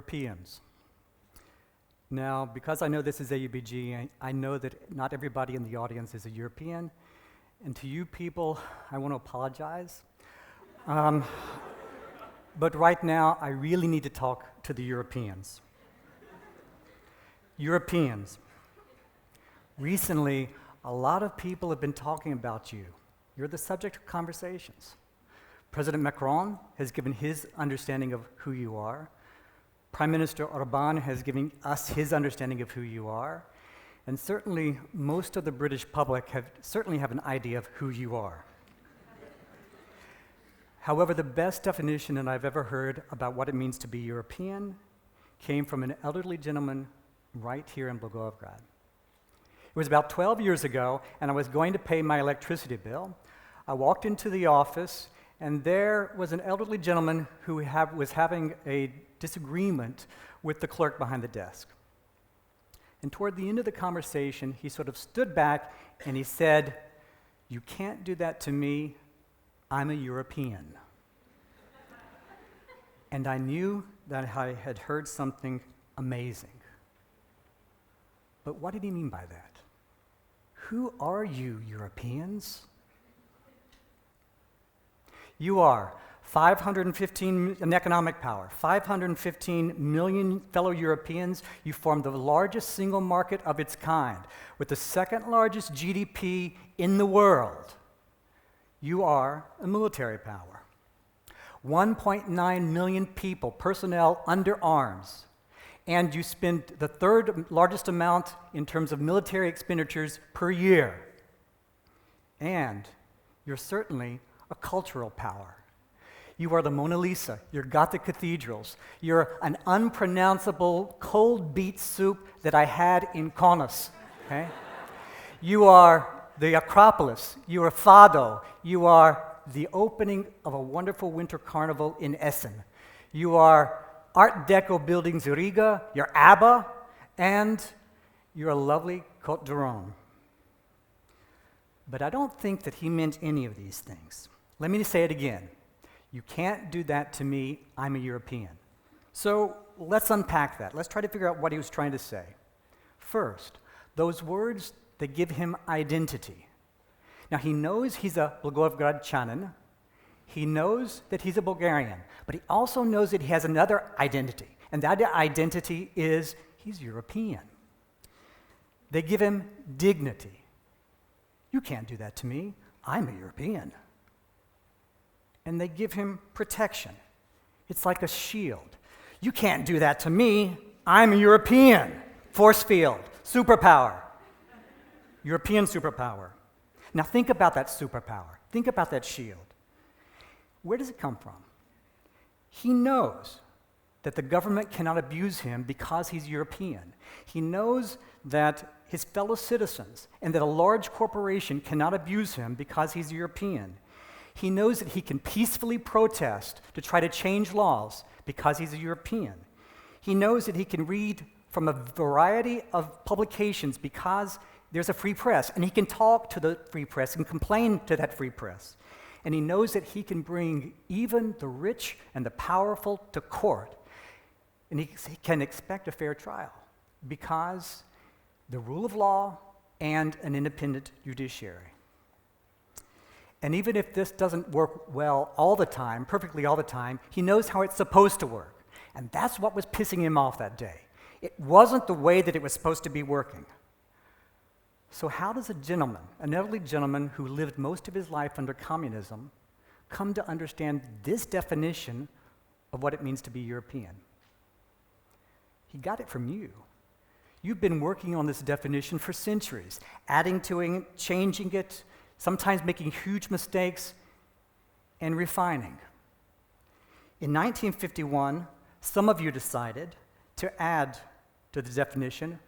Europeans. Now, because I know this is AUBG, I know that not everybody in the audience is a European, and to you people, I want to apologize. But right now, I really need to talk to the Europeans. Europeans. Recently, a lot of people have been talking about you. You're the subject of conversations. President Macron has given his understanding of who you are. Prime Minister Orbán has given us his understanding of who you are. And certainly, most of the British public certainly have an idea of who you are. However, the best definition that I've ever heard about what it means to be European came from an elderly gentleman right here in Blagoevgrad. It was about 12 years ago, and I was going to pay my electricity bill. I walked into the office, and there was an elderly gentleman who was having a disagreement with the clerk behind the desk. And toward the end of the conversation, he sort of stood back and he said, "You can't do that to me. I'm a European." And I knew that I had heard something amazing. But what did he mean by that? Who are you, Europeans? You are 515 in economic power, 515 million fellow Europeans. You form the largest single market of its kind, with the second largest GDP in the world. You are a military power. 1.9 million people, personnel under arms, and you spend the third largest amount in terms of military expenditures per year. And you're certainly a cultural power. You are the Mona Lisa, your Gothic cathedrals, you're an unpronounceable cold beet soup that I had in Kaunas, okay? You are the Acropolis, you are Fado, you are the opening of a wonderful winter carnival in Essen. You are Art Deco buildings in Riga, you're ABBA, and you're a lovely Côte d'Or. But I don't think that he meant any of these things. Let me say it again. You can't do that to me, I'm a European. So let's unpack that. Let's try to figure out what he was trying to say. First, those words that give him identity. Now, he knows he's a Blagoevgradchanin. He knows that he's a Bulgarian, but he also knows that he has another identity, and that identity is he's European. They give him dignity. You can't do that to me, I'm a European. And they give him protection. It's like a shield. You can't do that to me, I'm a European. Force field, superpower. European superpower. Now think about that superpower. Think about that shield. Where does it come from? He knows that the government cannot abuse him because he's European. He knows that his fellow citizens and that a large corporation cannot abuse him because he's European. He knows that he can peacefully protest to try to change laws because he's a European. He knows that he can read from a variety of publications because there's a free press, and he can talk to the free press and complain to that free press. And he knows that he can bring even the rich and the powerful to court, and he can expect a fair trial because the rule of law and an independent judiciary. And even if this doesn't work well all the time, perfectly all the time, he knows how it's supposed to work. And that's what was pissing him off that day. It wasn't the way that it was supposed to be working. So how does a gentleman, an elderly gentleman who lived most of his life under communism, come to understand this definition of what it means to be European? He got it from you. You've been working on this definition for centuries, adding to it, changing it, sometimes making huge mistakes, and refining. In 1951, some of you decided to add to the definition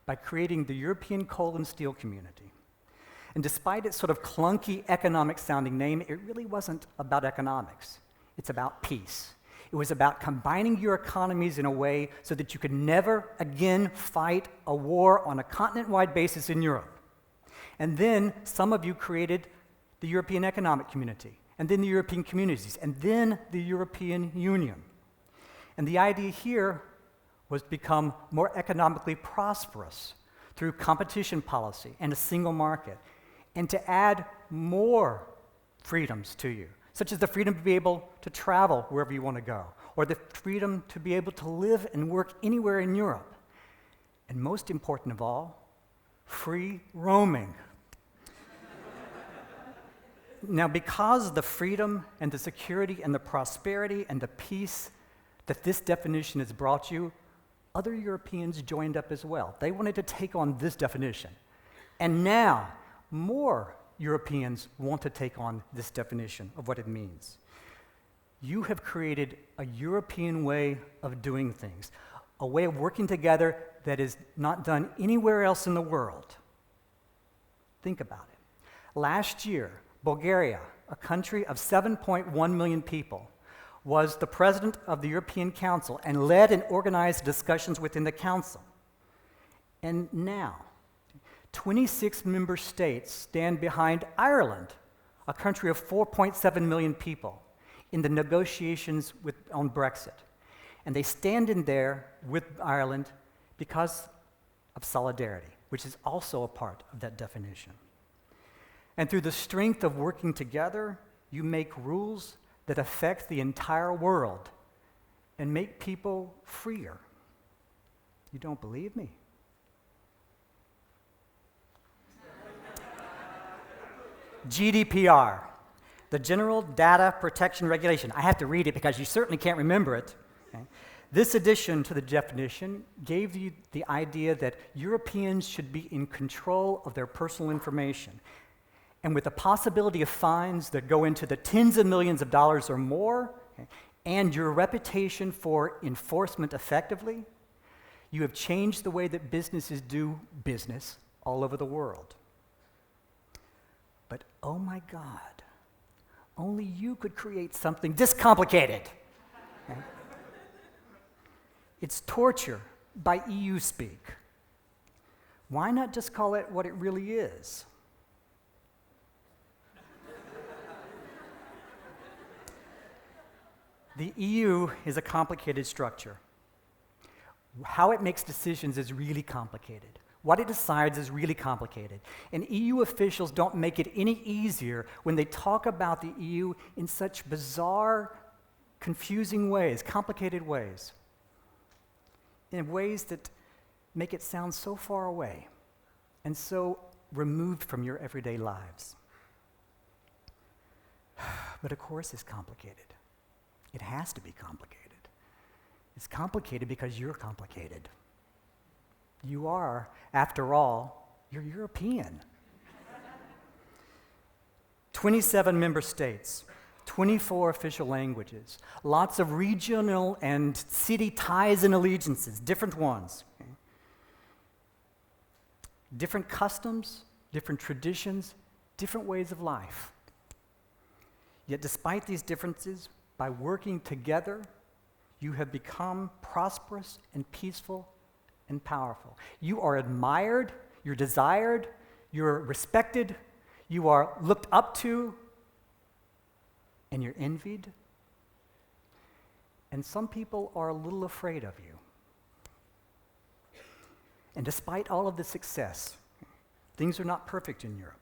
by creating the European Coal and Steel Community. And despite its sort of clunky economic-sounding name, it really wasn't about economics. It's about peace. It was about combining your economies in a way so that you could never again fight a war on a continent-wide basis in Europe. And then some of you created the European Economic Community, and then the European Communities, and then the European Union. And the idea here was to become more economically prosperous through competition policy and a single market, and to add more freedoms to you, such as the freedom to be able to travel wherever you want to go, or the freedom to be able to live and work anywhere in Europe. And most important of all, free roaming. Now, because of the freedom and the security and the prosperity and the peace that this definition has brought you, other Europeans joined up as well. They wanted to take on this definition. And now, more Europeans want to take on this definition of what it means. You have created a European way of doing things, a way of working together that is not done anywhere else in the world. Think about it. Last year, Bulgaria, a country of 7.1 million people, was the president of the European Council and led and organized discussions within the Council. And now, 26 member states stand behind Ireland, a country of 4.7 million people, in the negotiations on Brexit. And they stand in there with Ireland because of solidarity, which is also a part of that definition. And through the strength of working together, you make rules that affect the entire world and make people freer. You don't believe me? GDPR, the General Data Protection Regulation. I have to read it because you certainly can't remember it. Okay? This addition to the definition gave you the idea that Europeans should be in control of their personal information. And with the possibility of fines that go into the tens of millions of dollars or more, okay, and your reputation for enforcement effectively, you have changed the way that businesses do business all over the world. But oh my God, only you could create something this complicated. Okay? It's torture by EU speak. Why not just call it what it really is? The EU is a complicated structure. How it makes decisions is really complicated. What it decides is really complicated. And EU officials don't make it any easier when they talk about the EU in such bizarre, confusing ways, complicated ways, in ways that make it sound so far away and so removed from your everyday lives. But of course it's complicated. It has to be complicated. It's complicated because you're complicated. You are, after all, you're European. 27 member states, 24 official languages, lots of regional and city ties and allegiances, different ones. Okay? Different customs, different traditions, different ways of life. Yet despite these differences, by working together, you have become prosperous and peaceful and powerful. You are admired, you're desired, you're respected, you are looked up to, and you're envied. And some people are a little afraid of you. And despite all of the success, things are not perfect in Europe.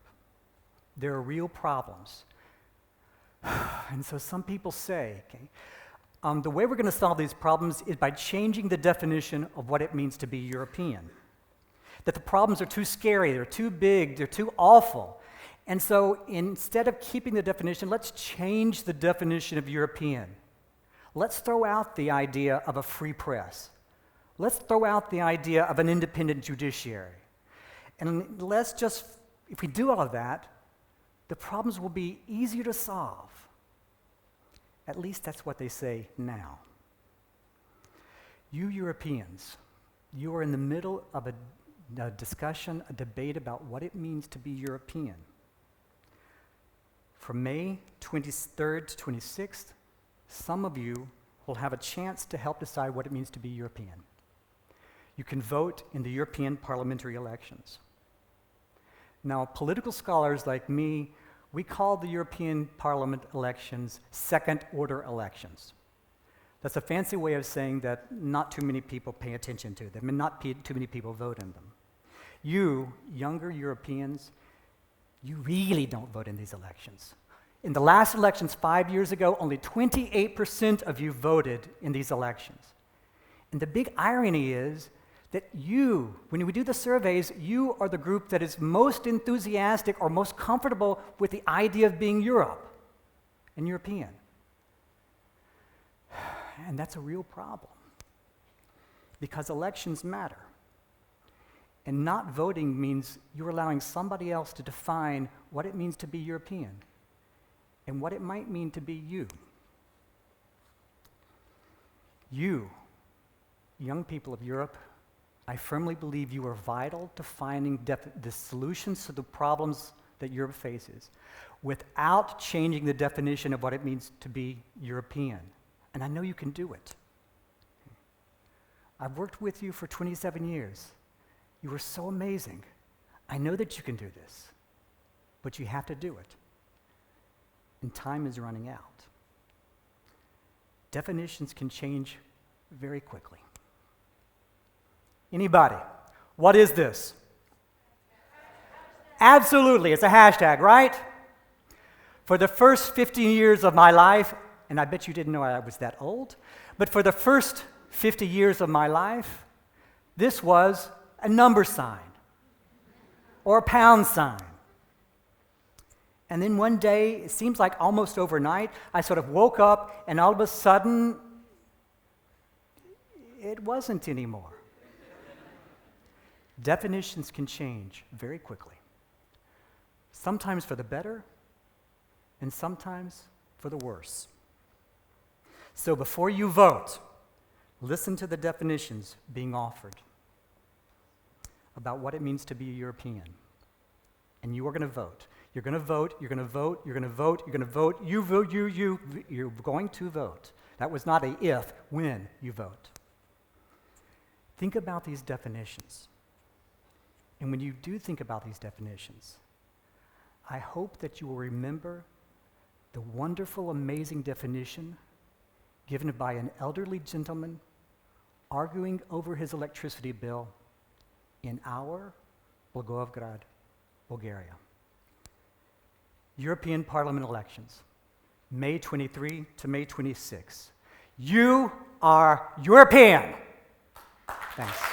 There are real problems. And so some people say, okay, the way we're going to solve these problems is by changing the definition of what it means to be European. That the problems are too scary, they're too big, they're too awful. And so instead of keeping the definition, let's change the definition of European. Let's throw out the idea of a free press. Let's throw out the idea of an independent judiciary. And let's just, if we do all of that, the problems will be easier to solve. At least that's what they say now. You Europeans, you are in the middle of a discussion, a debate about what it means to be European. From May 23rd to 26th, some of you will have a chance to help decide what it means to be European. You can vote in the European parliamentary elections. Now, political scholars like me, we call the European Parliament elections second-order elections. That's a fancy way of saying that not too many people pay attention to them and not too many people vote in them. You, younger Europeans, you really don't vote in these elections. In the last elections 5 years ago, only 28% of you voted in these elections. And the big irony is that you, when we do the surveys, you are the group that is most enthusiastic or most comfortable with the idea of being Europe and European. And that's a real problem, because elections matter. And not voting means you're allowing somebody else to define what it means to be European and what it might mean to be you. You, young people of Europe, I firmly believe you are vital to finding the solutions to the problems that Europe faces without changing the definition of what it means to be European. And I know you can do it. I've worked with you for 27 years. You are so amazing. I know that you can do this, but you have to do it. And time is running out. Definitions can change very quickly. Anybody? What is this? Absolutely, it's a hashtag, right? For the first 15 years of my life, and I bet you didn't know I was that old, but for the first 50 years of my life, this was a number sign or a pound sign. And then one day, it seems like almost overnight, I sort of woke up and all of a sudden, it wasn't anymore. Definitions can change very quickly, sometimes for the better and sometimes for the worse. So before you vote, listen to the definitions being offered about what it means to be a European. And you are going to vote. You're going to vote, you're going to vote, you're going to vote, you're going to vote, you vote, you're going to vote. That was not a if, when you vote. Think about these definitions. And when you do think about these definitions, I hope that you will remember the wonderful, amazing definition given by an elderly gentleman arguing over his electricity bill in our Blagoevgrad, Bulgaria. European Parliament elections, May 23 to May 26. You are European. Thanks.